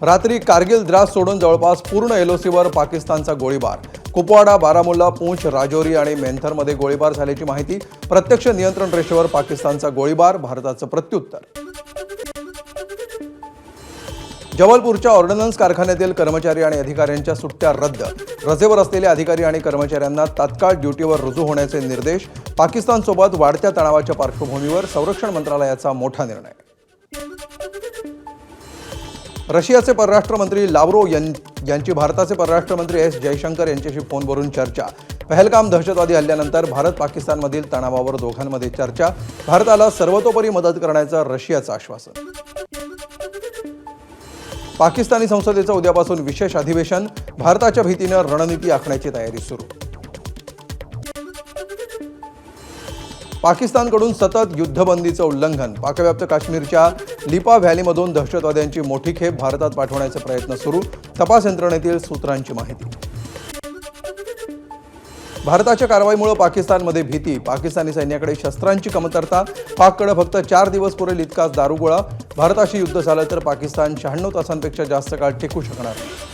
रात्री कारगिल द्रास सोडून जवळपास पूर्ण एलओसीवर पाकिस्तानचा गोळीबार। कुपवाडा, बारामुल्ला, पूंछ, राजौरी आणि मेंथरमध्ये गोळीबार झाल्याची माहिती। प्रत्यक्ष नियंत्रण रेषेवर पाकिस्तानचा गोळीबार, भारताचं प्रत्युत्तर। जबलपूरच्या ऑर्डनन्स कारखान्यातील कर्मचारी आणि अधिकाऱ्यांच्या सुट्ट्या रद्द। रजेवर असलेल्या अधिकारी आणि कर्मचाऱ्यांना तात्काळ ड्युटीवर रुजू होण्याचे निर्देश। पाकिस्तानसोबत वाढत्या तणावाच्या पार्श्वभूमीवर संरक्षण मंत्रालयाचा मोठा निर्णय। रशियाचे परराष्ट्र मंत्री लाव्रोव यांची भारताचे परराष्ट्र मंत्री एस जयशंकर यांच्याशी फोनवरून चर्चा। पहलगाम दहशतवादी हल्ल्यानंतर भारत पाकिस्तानमधील तणावावर दोघांमध्ये चर्चा। भारताला सर्वतोपरी मदत करण्याचं रशियाचं आश्वासन। पाकिस्तानी संसदेचं उद्यापासून विशेष अधिवेशन। भारताच्या भीतीने रणनीती आखण्याची तयारी सुरू। पाकिस्तानकडून सतत युद्धबंदीचं उल्लंघन। पाकव्याप्त काश्मीरच्या लिपा व्हॅलीमधून दहशतवाद्यांची मोठी खेप भारतात पाठवण्याचे प्रयत्न सुरू। तपास यंत्रणेतील सूत्रांची माहिती। भारताच्या कारवाईमुळे पाकिस्तानमध्ये भीती। पाकिस्तानी सैन्याकडे शस्त्रांची कमतरता। पाककडे फक्त 4 दिवस पुरेल इतकाच दारुगोळा। भारताशी युद्ध झालं तर पाकिस्तान 96 तासांपेक्षा जास्त काळ टिकू शकणार नाही।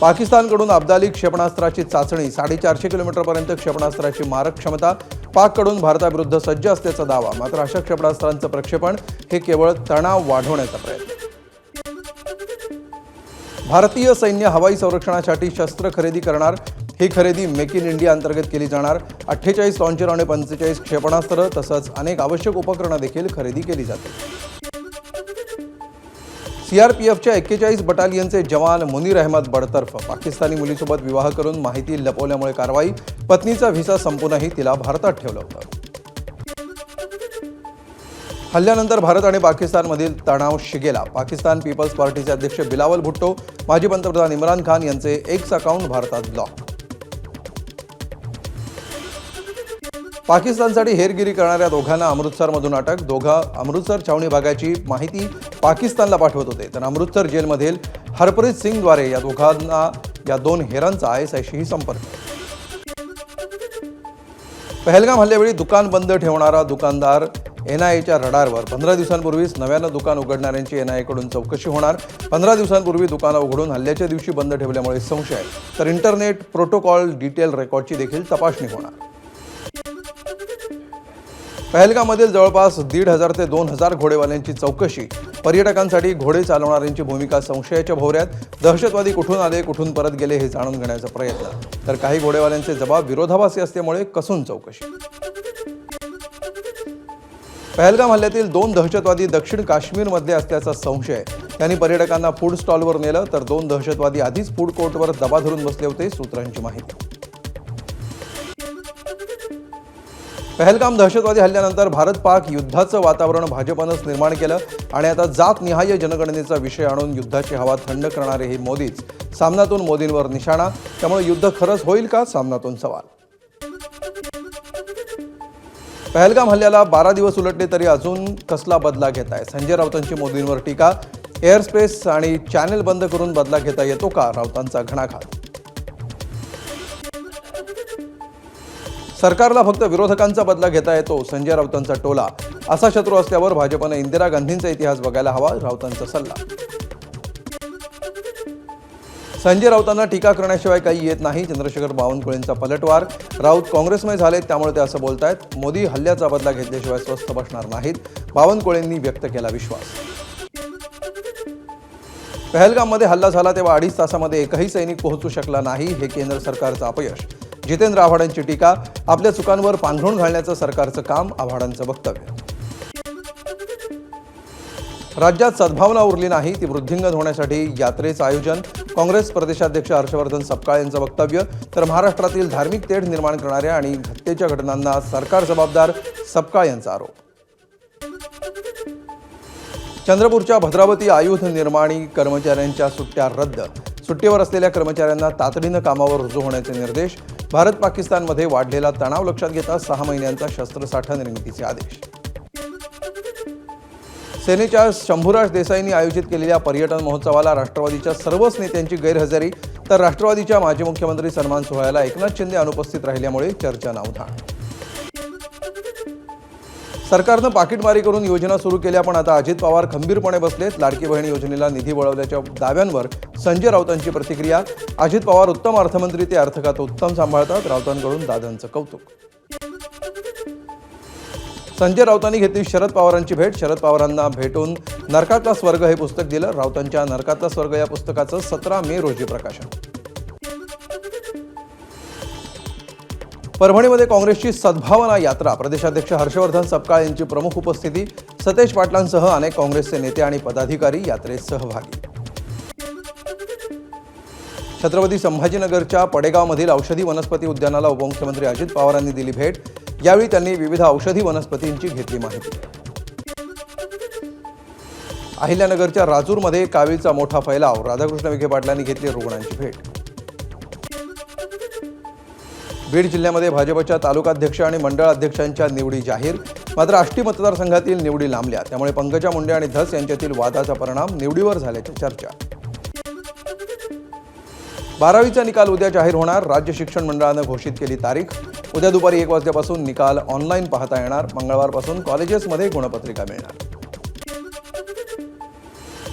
पाकिस्तानकडून अब्दाली क्षेपणास्त्राची चाचणी। 450 किलोमीटरपर्यंत क्षेपणास्त्राची मारक क्षमता। पाककडून भारताविरुद्ध सज्ज असल्याचा दावा। मात्र अशा क्षेपणास्त्रांचं प्रक्षेपण हे केवळ तणाव वाढवण्याचा प्रयत्न। भारतीय सैन्य हवाई संरक्षणासाठी शस्त्र खरेदी करणार। ही खरेदी मेक इन इंडिया अंतर्गत केली जाणार। 48 लॉन्चर आणि 45 क्षेपणास्त्र तसंच अनेक आवश्यक उपकरणं देखील खरेदी केली जातील। सीआरपीएफच्या 41 बटालियनचे जवान मुनीर अहमद बडतर्फ। पाकिस्तानी मुलीसोबत विवाह करून माहिती लपवल्यामुळे कारवाई। पत्नीचा व्हिसा संपूनही तिला भारतात ठेवलं होतं। हल्ल्यानंतर भारत आणि पाकिस्तानमधील तणाव शिगेला। पाकिस्तान पीपल्स पार्टीचे अध्यक्ष बिलावल भुट्टो, माजी पंतप्रधान इम्रान खान यांचे एक्स अकाउंट भारतात ब्लॉक। पाकिस्तानसाठी हेरगिरी करणाऱ्या दोघांना अमृतसरमधून अटक। दोघं अमृतसर छावणी भागाची माहिती पाकिस्तानला पाठवत होते, तर अमृतसर जेलमधील हरप्रीत सिंगद्वारे या दोघांना या 2 हेरांचा आयएसआयशीही संपर्क। पहलगाम हल्ल्यावेळी दुकान बंद ठेवणारा दुकानदार एनआयएच्या रडारवर। 15 दिवसांपूर्वीच नव्यानं दुकान उघडणाऱ्यांची एनआयएकडून चौकशी होणार। 15 दिवसांपूर्वी दुकानं उघडून हल्ल्याच्या दिवशी बंद ठेवल्यामुळे संशय, तर इंटरनेट प्रोटोकॉल डिटेल रेकॉर्डची देखील तपासणी होणार। पहलगाममधील जवळपास 1,500 ते 2,000 घोडेवाल्यांची चौकशी। पर्यटकांसाठी घोडे चालवणाऱ्यांची भूमिका संशयाच्या भोवऱ्यात। दहशतवादी कुठून आले, कुठून परत गेले हे जाणून घेण्याचा प्रयत्न, तर काही घोडेवाल्यांचे जबाब विरोधाभासी असल्यामुळे कसून चौकशी। पहलगाम हल्ल्यातील 2 दहशतवादी दक्षिण काश्मीरमधले असल्याचा संशय। त्यांनी पर्यटकांना फूड स्टॉलवर नेलं, तर 2 दहशतवादी आधीच फूड कोर्टवर दबा धरून बसले होते, सूत्रांची माहिती। पहलगाम दहशतवादी हल्ल्यानंतर भारत पाक युद्धाचं वातावरण भाजपनंच निर्माण केलं आणि आता जातनिहाय जनगणनेचा विषय आणून युद्धाची हवा थंड करणारे हे मोदीच। सामनातून मोदींवर निशाणा। त्यामुळे युद्ध खरंच होईल का, सामनातून सवाल। पहलगाम हल्ल्याला 12 दिवस उलटले तरी अजून कसला बदला घेताय? संजय राऊतांची मोदींवर टीका। एअर स्पेस आणि चॅनेल बंद करून बदला घेता येतो का, राऊतांचा घणाघात। सरकारला फक्त विरोधकांचा बदला घेता येतो, संजय राऊतांचा टोला। असा शत्रू असल्यावर भाजपने इंदिरा गांधींचा इतिहास बघायला हवा, राऊतांचा सल्ला। संजय राऊतांना टीका करण्याशिवाय काही येत नाही, चंद्रशेखर बावनकुळेंचा पलटवार। राऊत काँग्रेसमय झाले त्यामुळे ते असं बोलतायत। मोदी हल्ल्याचा बदला घेतल्याशिवाय स्वस्थ बसणार नाहीत, बावनकुळेंनी व्यक्त केला विश्वास। पहलगाममध्ये हल्ला झाला तेव्हा 2.5 तासामध्ये एकही सैनिक पोहोचू शकला नाही, हे केंद्र सरकारचं अपयश। जितेंद्र आव्हाडांची टीका। आपल्या चुकांवर पांघरुण घालण्याचं सरकारचं काम, आव्हाडांचं वक्तव्य। राज्यात सद्भावना उरली नाही, ती वृद्धिंगत होण्यासाठी यात्रेचं आयोजन। काँग्रेस प्रदेशाध्यक्ष हर्षवर्धन सपकाळ यांचं वक्तव्य, तर महाराष्ट्रातील धार्मिक तेढ निर्माण करणाऱ्या आणि हत्येच्या घटनांना सरकार जबाबदार, सपकाळ यांचा आरोप। चंद्रपूरच्या भद्रावती आयुध निर्माणी कर्मचाऱ्यांच्या सुट्ट्या रद्द। सुट्टीवर असलेल्या कर्मचाऱ्यांना तातडीनं कामावर रुजू होण्याचे निर्देश। भारत पाकिस्तानमध्ये वाढलेला तणाव लक्षात घेता 6 महिन्यांचा शस्त्रसाठा निर्मितीचे आदेश। सेनेच्या शंभूराज देसाईंनी आयोजित केलेल्या पर्यटन महोत्सवाला राष्ट्रवादीच्या सर्वच नेत्यांची गैरहजेरी, तर राष्ट्रवादीच्या माजी मुख्यमंत्री सन्मान सोहळ्याला एकनाथ शिंदे अनुपस्थित राहिल्यामुळे चर्चा नावधान। सरकारनं पाकिटमारी करून योजना सुरू केल्या, पण आता अजित पवार खंबीरपणे बसलेत. लाडकी बहीण योजनेला निधी वळवल्याच्या दाव्यांवर संजय राऊतांची प्रतिक्रिया. अजित पवार उत्तम अर्थमंत्री, ते अर्थखातं उत्तम सांभाळतात. राऊतांकडून दादांचं कौतुक. संजय राऊतांनी घेतली शरद पवारांची भेट. शरद पवारांना भेटून नरकातला स्वर्ग हे पुस्तक दिलं. राऊतांच्या नरकातला स्वर्ग या पुस्तकाचं 17 मे रोजी प्रकाशन. परभणीमध्ये काँग्रेसची सद्भावना यात्रा. प्रदेशाध्यक्ष हर्षवर्धन सपकाळ यांची प्रमुख उपस्थिती. सतेज पाटलांसह अनेक काँग्रेसचे नेते आणि पदाधिकारी यात्रेत सहभागी. छत्रपती संभाजीनगरच्या पडेगावमधील औषधी वनस्पती उद्यानाला उपमुख्यमंत्री अजित पवारांनी दिली भेट. यावेळी त्यांनी विविध औषधी वनस्पतींची घेतली माहिती. अहिल्यानगरच्या राजूरमध्ये कावीळचा मोठा फैलाव. राधाकृष्ण विखे पाटलांनी घेतली रुग्णांची भेट. बीड जिल्ह्यामध्ये भाजपच्या तालुकाध्यक्ष आणि मंडळ अध्यक्षांच्या निवडी जाहीर. मात्र आष्टी मतदारसंघातील निवडी लांबल्या, त्यामुळे पंकजा मुंडे आणि धस यांच्यातील वादाचा परिणाम निवडीवर झाल्याची चर्चा. 12वीचा निकाल उद्या जाहीर होणार. राज्य शिक्षण मंडळानं घोषित केली तारीख. उद्या दुपारी 1 वाजल्यापासून निकाल ऑनलाईन पाहता येणार. मंगळवारपासून कॉलेजेसमध्ये गुणपत्रिका मिळणार.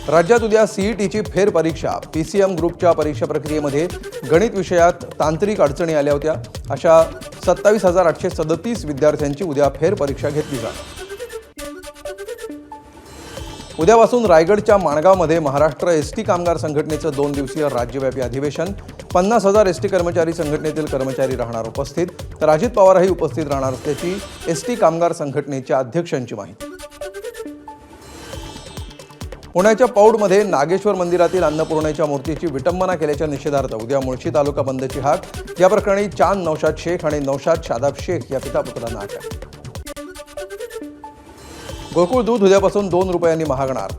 राज्यात उद्या सीईटीची फेरपरीक्षा. पीसीएम ग्रुपच्या परीक्षा प्रक्रियेमध्ये गणित विषयात तांत्रिक अडचणी आल्या होत्या. अशा 27,837 विद्यार्थ्यांची उद्या फेरपरीक्षा घेतली जाणार. उद्यापासून रायगडच्या माणगावमध्ये महाराष्ट्र एसटी कामगार संघटनेचं 2 दिवसीय राज्यव्यापी अधिवेशन. 50,000 एसटी कर्मचारी संघटनेतील कर्मचारी राहणार उपस्थित. तर अजित पवारही उपस्थित राहणार असल्याची एसटी कामगार संघटनेच्या अध्यक्षांची माहिती. पुण्याच्या पौडमध्ये नागेश्वर मंदिरातील अन्नपूर्णेच्या मूर्तीची विटंबना केल्याच्या निषेधार्थ उद्या मुळशी तालुका बंदची हाक. या प्रकरणी चांद नौशाद शेख आणि नौशाद शादाब शेख या पितापुत्रांना अटक. गोकुळ दूध उद्यापासून 2 रुपयांनी महागणार.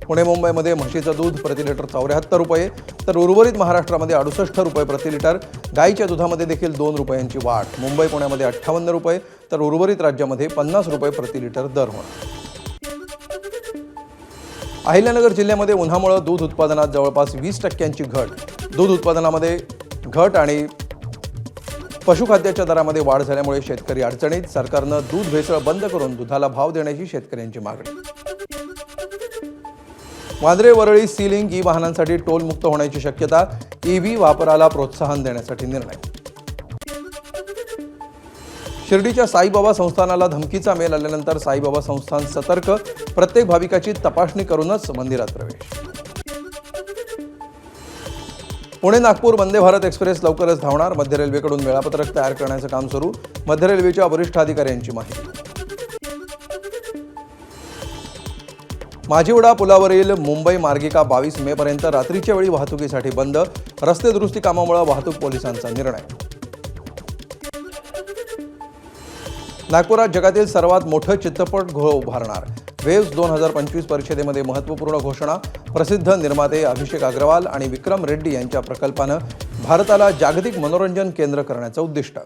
पुणे मुंबईमध्ये म्हशीचं दूध प्रति लिटर 74 रुपये, तर उर्वरित महाराष्ट्रामध्ये 68 रुपये प्रति लिटर. गाईच्या दुधामध्ये देखील 2 रुपयांची वाढ. मुंबई पुण्यामध्ये 58 रुपये, तर उर्वरित राज्यामध्ये 50 रुपये प्रति लिटर दर होणार. अहिल्यानगर जिल्ह्यामध्ये उन्हामुळे दूध उत्पादनात जवळपास 20% घट. दूध उत्पादनामध्ये घट आणि पशुखाद्याच्या दरामध्ये वाढ झाल्यामुळे शेतकरी अडचणीत. सरकारनं दूध भेसळ बंद करून दुधाला भाव देण्याची शेतकऱ्यांची मागणी. Vandre Worli sea link e वाहनांसाठी टोल मुक्त होण्याची शक्यता. ईव्ही वापराला प्रोत्साहन देण्यासाठी निर्णय. शिर्डीच्या साईबाबा संस्थानाला धमकीचा मेल आल्यानंतर साईबाबा संस्थान सतर्क. प्रत्येक भाविकाची तपासणी करूनच मंदिरात प्रवेश. पुणे नागपूर वंदे भारत एक्सप्रेस लवकरच धावणार. मध्य रेल्वेकडून वेळापत्रक तयार करण्याचं काम सुरू. मध्य रेल्वेच्या वरिष्ठ अधिकाऱ्यांची माहिती. माझीवडा पुलावरील मुंबई मार्गिका 22 मे पर्यंत रात्रीच्या वेळी वाहतुकीसाठी बंद. रस्ते दुरुस्ती कामामुळे वाहतूक पोलिसांचा निर्णय. नागपुरात जगातील सर्वात मोठं चित्रपटगृह उभारणार. वेव्स 2025 परिषदेमध्ये महत्त्वपूर्ण घोषणा. प्रसिद्ध निर्माते अभिषेक अग्रवाल आणि विक्रम रेड्डी यांच्या प्रकल्पानं भारताला जागतिक मनोरंजन केंद्र करण्याचं उद्दिष्ट.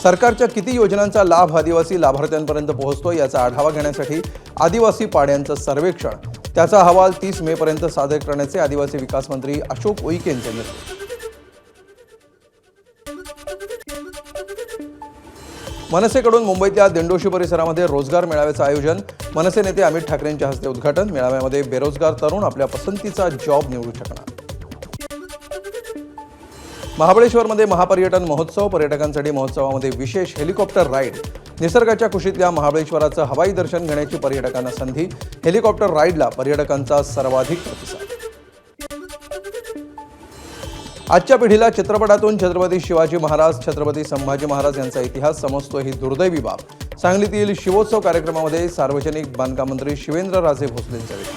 सरकारच्या किती योजनांचा लाभ आदिवासी लाभार्थ्यांपर्यंत पोहोचतो याचा आढावा घेण्यासाठी आदिवासी पाड्यांचं सर्वेक्षण. त्याचा अहवाल 30 मे पर्यंत सादर करण्याचे आदिवासी विकास मंत्री अशोक उईके यांचे निर्देश. मनसेकडून मुंबईतल्या दिंडोशी परिसरामध्ये रोजगार मेळाव्याचं आयोजन. मनसे नेते अमित ठाकरेंच्या हस्ते उद्घाटन. मेळाव्यामध्ये बेरोजगार तरुण आपल्या पसंतीचा जॉब निवडू शकणार. महाबळेश्वरमध्ये महापर्यटन महोत्सव. पर्यटकांसाठी महोत्सवामध्ये विशेष हेलिकॉप्टर राईड. निसर्गाच्या कुशीतल्या महाबळेश्वराचं हवाई दर्शन घेण्याची पर्यटकांना संधी. हेलिकॉप्टर राईडला पर्यटकांचा सर्वाधिक प्रतिसाद. आजच्या पिढीला चित्रपटातून छत्रपती शिवाजी महाराज, छत्रपती संभाजी महाराज यांचा इतिहास समजतो ही दुर्दैवी बाब. सांगलीतील शिवोत्सव कार्यक्रमामध्ये सार्वजनिक बांधकाम मंत्री शिवेंद्रराजे भोसलेंचा विधान.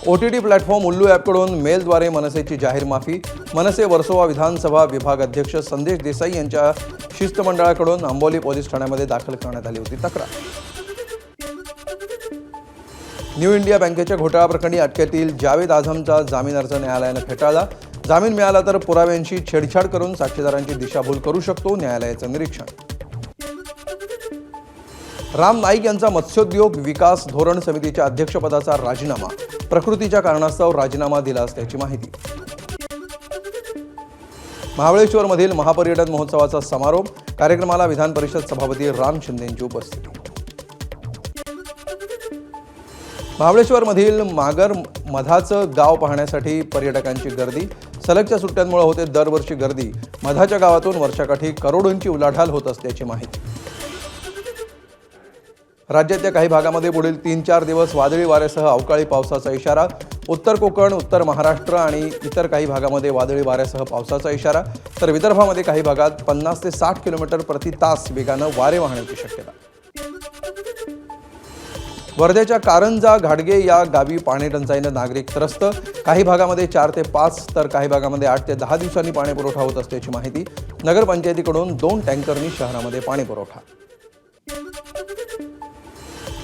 ओटीटी प्लॅटफॉर्म उल्लू ॲपकडून मेलद्वारे मनसेची जाहीर माफी. मनसे वर्सोवा विधानसभा विभाग अध्यक्ष संदेश देसाई यांच्या शिष्टमंडळाकडून आंबोली पोलीस ठाण्यामध्ये दाखल करण्यात आली होती तक्रार. न्यू इंडिया बँकेच्या घोटाळा प्रकरणी अटकेतील जावेद आझमचा जामीन अर्ज न्यायालयानं फेटाळला. जामीन मिळाला तर पुराव्यांशी छेडछाड करून साक्षीदारांची दिशाभूल करू शकतो, न्यायालयाचं निरीक्षण. राम नाईक यांचा मत्स्योद्योग विकास धोरण समितीच्या अध्यक्षपदाचा राजीनामा. प्रकृतीच्या कारणास्तव राजीनामा दिला असल्याची माहिती. महाबळेश्वरमधील महापर्यटन महोत्सवाचा समारोप. कार्यक्रमाला विधान परिषद सभापती राम शिंदेंची उपस्थिती. महाबळेश्वरमधील मागर मधाचं गाव पाहण्यासाठी पर्यटकांची गर्दी. सलगच्या सुट्ट्यांमुळे होते दरवर्षी गर्दी. मधाच्या गावातून वर्षाकाठी करोडोंची उलाढाल होत असल्याची माहिती. राज्याच्या काही भागामध्ये पुढील 3-4 दिवस वादळी वाऱ्यासह अवकाळी पावसाचा इशारा. उत्तर कोकण, उत्तर महाराष्ट्र आणि इतर काही भागामध्ये वादळी वाऱ्यासह पावसाचा इशारा. तर विदर्भामध्ये काही भागात 50 ते 60 किलोमीटर प्रति तास वेगानं वारे वाहण्याची शक्यता. वर्ध्याच्या कारंजा घाडगे या गावी पाणी टंचाईनं नागरिक त्रस्त. काही भागामध्ये 4 ते 5 तर काही भागामध्ये 8 ते 10 दिवसांनी पाणी पुरवठा होत असल्याची माहिती. नगरपंचायतीकडून 2 टँकरनी शहरामध्ये पाणी पुरवठा.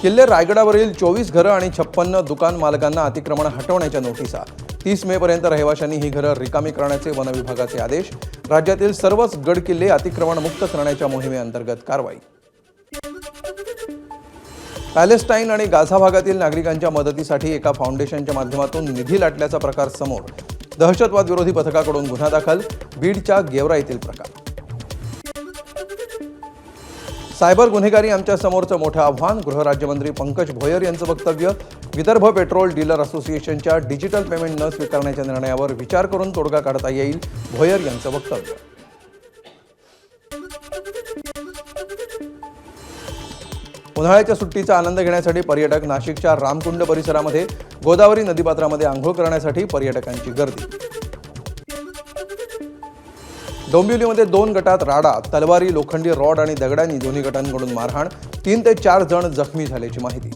किल्ले रायगडावरील 24 घरं आणि 56 दुकान मालकांना अतिक्रमण हटवण्याच्या नोटिसा. 30 मे पर्यंत रहिवाशांनी ही घरं रिकामी करण्याचे वन विभागाचे आदेश. राज्यातील सर्वच गड किल्ले अतिक्रमण मुक्त करण्याच्या मोहिमेअंतर्गत कारवाई. पॅलेस्टाईन आणि गाझा भागातील नागरिकांच्या मदतीसाठी एका फाउंडेशनच्या माध्यमातून निधी लाटल्याचा प्रकार समोर. दहशतवाद विरोधी पथकाकडून गुन्हा दाखल. बीडच्या गेवरा येथील प्रकार. सायबर गुन्हेगारी आमच्या समोरचं मोठं आव्हान. गृहराज्यमंत्री पंकज भोयर यांचं वक्तव्य. विदर्भ पेट्रोल डीलर असोसिएशनच्या डिजिटल पेमेंट न स्वीकारण्याच्या निर्णयावर विचार करून तोडगा काढता येईल, भोयर यांचं वक्तव्य. उन्हाळ्याच्या सुट्टीचा आनंद घेण्यासाठी पर्यटक. नाशिकच्या रामकुंड परिसरामध्ये गोदावरी नदीपात्रामध्ये आंघोळ करण्यासाठी पर्यटकांची गर्दी. डोंबिवलीमध्ये 2 गटात राडा. तलवारी, लोखंडी रॉड आणि दगडांनी दोन्ही गटांकडून मारहाण. 3 ते 4 जण जखमी झाल्याची माहिती.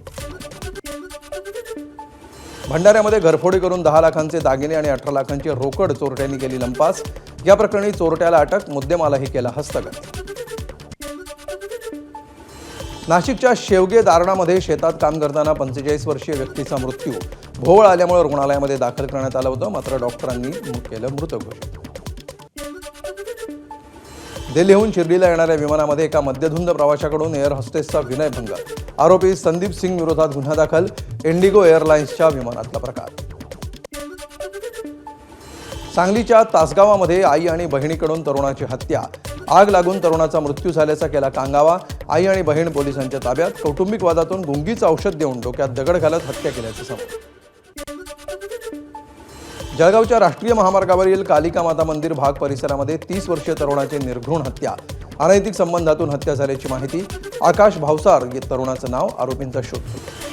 भंडाऱ्यामध्ये घरफोडी करून 10 लाखांचे दागिने आणि 18 लाखांची रोकड चोरट्यांनी केली लंपास. या प्रकरणी चोरट्याला अटक. मुद्देमालही केला हस्तगत. नाशिकच्या शेवगे दारणामध्ये शेतात काम करताना 45 वर्षीय व्यक्तीचा मृत्यू. भोवळ आल्यामुळे रुग्णालयामध्ये दाखल करण्यात आलं होतं, मात्र डॉक्टरांनी केलं मृत घोषित. दिल्लीहून शिर्डीला येणाऱ्या विमानामध्ये एका मद्यधुंद प्रवाशाकडून एअर होस्टेसचा विनयभंग. आरोपी संदीप सिंग विरोधात गुन्हा दाखल. इंडिगो एअरलाइन्सच्या विमानातला प्रकार. सांगलीच्या तासगावामध्ये आई आणि बहिणीकडून तरुणाची हत्या. आग लागून तरुणाचा मृत्यू झाल्याचा केला कांगावा. आई आणि बहीण पोलिसांच्या ताब्यात. कौटुंबिक वादातून गुंगीचं औषध देऊन डोक्यात दगड घालत हत्या केल्याचं समोर. जळगावच्या राष्ट्रीय महामार्गावरील कालिका माता मंदिर भाग परिसरामध्ये 30 वर्षीय तरुणाची निर्घृण हत्या. अनैतिक संबंधातून हत्या झाल्याची माहिती. आकाश भावसार हे तरुणाचं नाव. आरोपींचा शोध सुरू.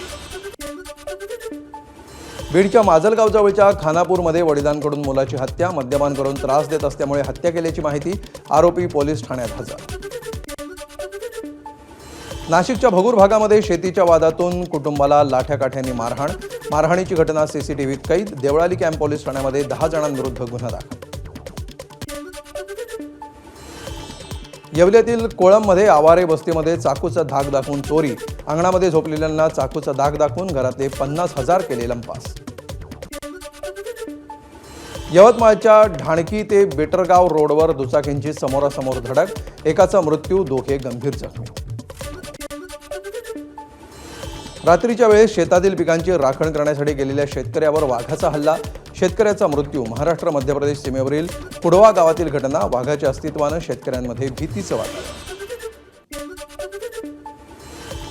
बीडच्या माजलगाव जवळच्या खानापूरमध्ये वडिलांकडून मुलाची हत्या. मद्यपान करून त्रास देत असल्यामुळे हत्या केल्याची माहिती. आरोपी पोलीस ठाण्यात हजर. नाशिकच्या भगूर भागामध्ये शेतीच्या वादातून कुटुंबाला लाठ्याकाठ्यांनी मारहाण. मारहाणीची घटना सीसीटीव्हीत कैद. देवळाली कॅम्प पोलीस ठाण्यामध्ये 10 जणांविरुद्ध गुन्हा दाखल. येवल्यातील कोळंबमध्ये आवारे वस्तीमध्ये चाकूचा धाक दाखवून चोरी. अंगणामध्ये झोपलेल्यांना चाकूचा धाक दाखवून घरातले 50,000 केले लंपास. यवतमाळच्या ढाणकी ते बेटरगाव रोडवर दुचाकींची समोरासमोर धडक. एकाचा मृत्यू, दोघे गंभीर जखमी. रात्रीच्या वेळेस शेतातील पिकांची राखण करण्यासाठी गेलेल्या शेतकऱ्यावर वाघाचा हल्ला. शेतकऱ्याचा मृत्यू. महाराष्ट्र मध्य प्रदेश सीमेवरील कुडवा गावातील घटना. वाघाच्या अस्तित्वानं शेतकऱ्यांमध्ये भीतीचं वातावरण.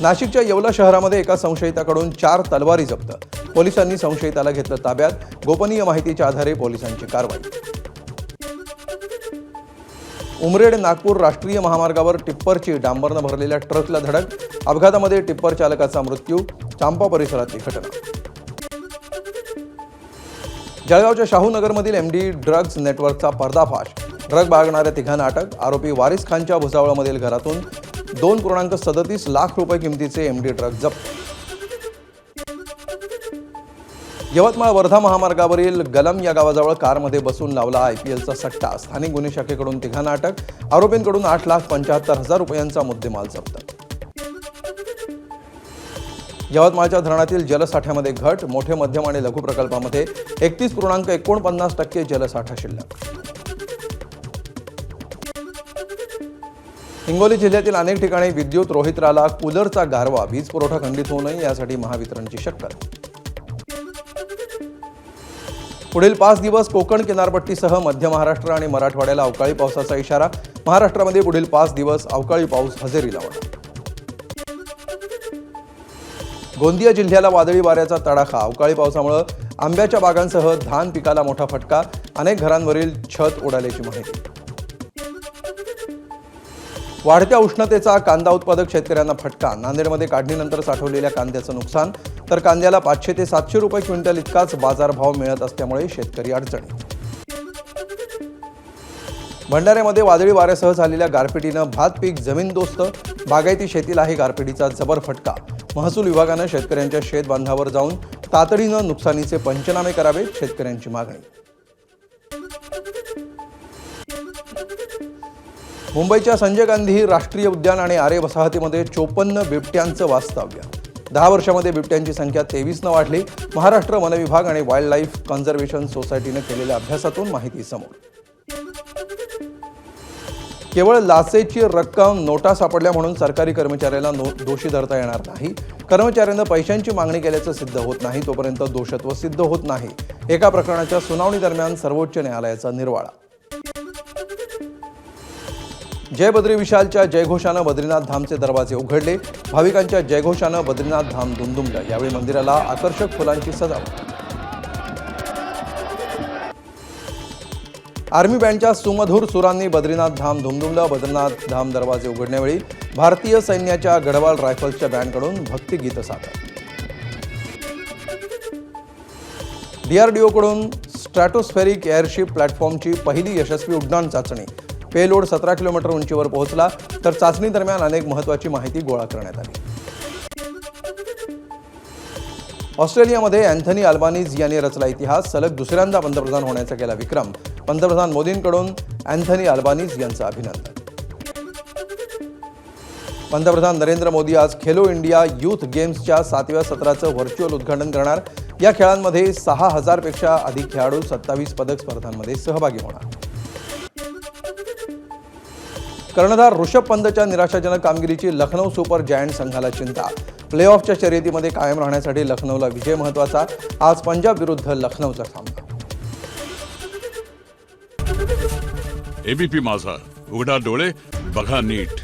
नाशिकच्या येवला शहरामध्ये एका संशयिताकडून 4 तलवारी जप्त. पोलिसांनी संशयिताला घेतलं ताब्यात. गोपनीय माहितीच्या आधारे पोलिसांची कारवाई. उमरेड नागपूर राष्ट्रीय महामार्गावर टिप्परची डांबरनं भरलेल्या ट्रकला धडक. अपघातामध्ये टिप्पर चालकाचा मृत्यू. चांपा परिसरातली घटना. जळगावच्या शाहूनगरमधील MD ड्रग्ज नेटवर्कचा पर्दाफाश. ड्रग बाळगणाऱ्या 3घांना अटक. आरोपी वारिस खानच्या भुसावळमधील घरातून 2.37 लाख रुपये किमतीचे MD ड्रग जप्त. यवतमाळ वर्धा महामार्गावरील गलम या गावाजवळ कारमध्ये बसून लावला IPLचा सट्टा. स्थानिक गुन्हे शाखेकडून 3घांना अटक. आरोपींकडून 8,75,000 रुपयांचा मुद्देमाल जप्त. यवतमाळच्या धरणातील जलसाठ्यामध्ये घट. मोठे, मध्यम आणि लघु प्रकल्पामध्ये 31.49% जलसाठा शिल्लक. हिंगोली जिल्ह्यातील अनेक ठिकाणी विद्युत रोहित्राला. कूलरचा गारवा. वीज पुरवठा खंडित होऊ नये यासाठी महावितरणची शक्कल. पुढील 5 दिवस कोकण किनारपट्टीसह मध्य महाराष्ट्र आणि मराठवाड्याला अवकाळी पावसाचा इशारा. महाराष्ट्रामध्ये पुढील 5 दिवस अवकाळी पाऊस हजेरी लावणार. गोंदिया जिल्ह्याला वादळी वाऱ्याचा तडाखा. अवकाळी पावसामुळे आंब्याच्या बागांसह धान पिकाला मोठा फटका. अनेक घरांवरील छत उडाल्याची माहिती. वाढत्या उष्णतेचा कांदा उत्पादक शेतकऱ्यांना फटका. नांदेडमध्ये काढणीनंतर साठवलेल्या कांद्याचं नुकसान, तर कांद्याला 500 ते 700 रुपये क्विंटल इतकाच बाजारभाव मिळत असल्यामुळे शेतकरी अडचणीत. भंडाऱ्यामध्ये वादळी वाऱ्यासह झालेल्या गारपिटीनं भात पीक जमीनदोस्त. बागायती शेतीला आहे गारपिटीचा जबर फटका. महसूल विभागानं शेतकऱ्यांच्या शेत बांधावर जाऊन तातडीनं नुकसानीचे पंचनामे करावेत, शेतकऱ्यांची मागणी. मुंबईच्या संजय गांधी राष्ट्रीय उद्यान आणि आरे वसाहतीमध्ये 54 बिबट्यांचं वास्तव्य. 10 वर्षांमध्ये बिबट्यांची संख्या 23 वाढली. महाराष्ट्र वन विभाग आणि वाईल्ड लाईफ कन्झर्वेशन सोसायटीनं केलेल्या अभ्यासातून माहिती समोर. केवळ लाचेची रक्कम नोटा सापडल्या म्हणून सरकारी कर्मचाऱ्याला दोषी धरता येणार नाही. कर्मचाऱ्यानं पैशांची मागणी केल्याचं सिद्ध होत नाही तोपर्यंत दोषत्व सिद्ध होत नाही. एका प्रकरणाच्या सुनावणी दरम्यान सर्वोच्च न्यायालयाचा निर्वाळा. जय बद्री विशालच्या जयघोषानं बद्रीनाथ धामचे दरवाजे उघडले. भाविकांच्या जयघोषानं बद्रीनाथ धाम दुमदुमलं. यावेळी मंदिराला आकर्षक फुलांची सजावट. आर्मी बँडच्या सुमधुर सुरांनी बद्रीनाथ धाम दुमदुमलं. बद्रीनाथ धाम दरवाजे उघडण्यावेळी भारतीय सैन्याच्या गढवाल रायफल्सच्या बँडकडून भक्तिगीत सादर. DRDOकडून स्ट्रॅटोस्फेरिक एअरशिप प्लॅटफॉर्मची पहिली यशस्वी उड्डाण चाचणी. पेलोड 17 किलोमीटर उंचीवर पोहोचला, तर चाचणी दरम्यान अनेक महत्त्वाची माहिती गोळा करण्यात आली. ऑस्ट्रेलियामध्ये अँथनी अल्बानीज यांनी रचला इतिहास. सलग दुसऱ्यांदा पंतप्रधान होण्याचा केला विक्रम. पंतप्रधान मोदींकडून अँथनी अल्बानीज यांचं अभिनंदन. पंतप्रधान नरेंद्र मोदी आज खेलो इंडिया यूथ गेम्सच्या 7व्या सत्राचं व्हर्च्युअल उद्घाटन करणार. या खेळांमध्ये 6000 पेक्षा अधिक खेळाडू 27 पदक स्पर्धांमध्ये सहभागी होणार. कर्णधार ऋषभ पंतच्या निराशाजनक कामगिरीची लखनौ सुपर जायंट संघाला चिंता. प्लेऑफच्या शर्यतीमध्ये कायम राहण्यासाठी लखनौला विजय महत्त्वाचा. आज पंजाब विरुद्ध लखनौचा सामना. एबीपी माझा, उघडा डोळे बघा नीट.